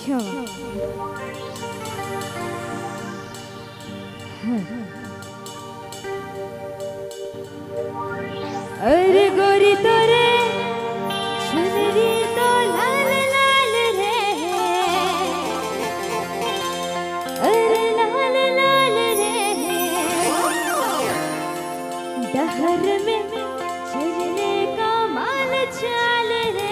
अच्छा अरे गोरी तोरे चुनरी तो लाल लाल रे, अरे लाल लाल रे, डहर में चलने का माल चाल रे।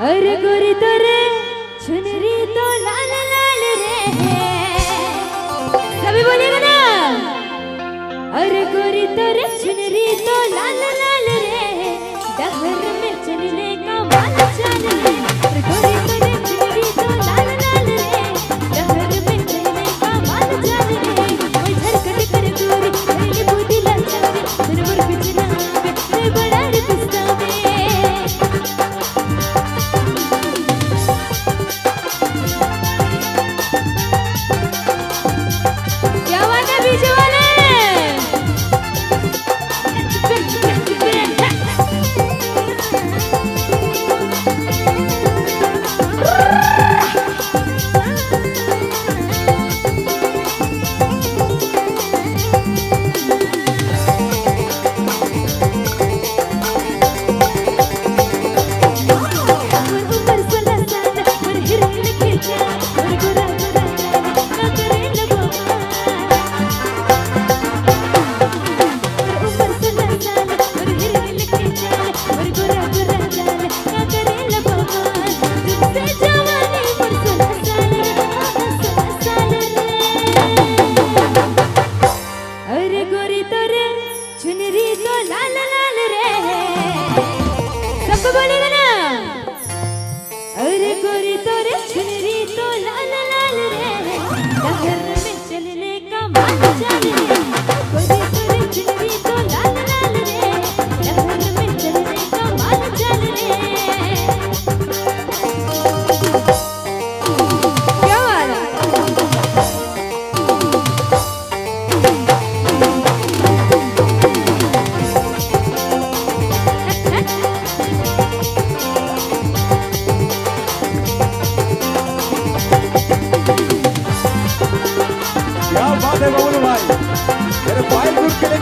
अरे गोरी तोरे चुनरी तो लाल लाल रे, सभी बोलिएगा ना। अरे गोरी तोरे चुनरी तो लाल लाल रे, डहर में चलने का माल चाल रे। अरे गोरी तोरे चुनरी तो लाल लाल रे, डहर में चलने का माल चाल रे। ओए झरकट कर गोरी तेरी बूटी लाचा रे, तेरे मोर बिचना पे तेरे बड़ा रे पछतावे। चुनरी तो लाल लाल रे, सबको बोलेगा ना। अरे गोरी तोरे चुनरी तो लाल लाल रे, डहर में चलने का माल चाल रे। गोरी तोरे चुनरी तो लाल लाल रे, डहर में चलने का माल चाल रे। क्या वाला क्या बात है बबलू भाई, मेरे भाई ग्रुप के लिए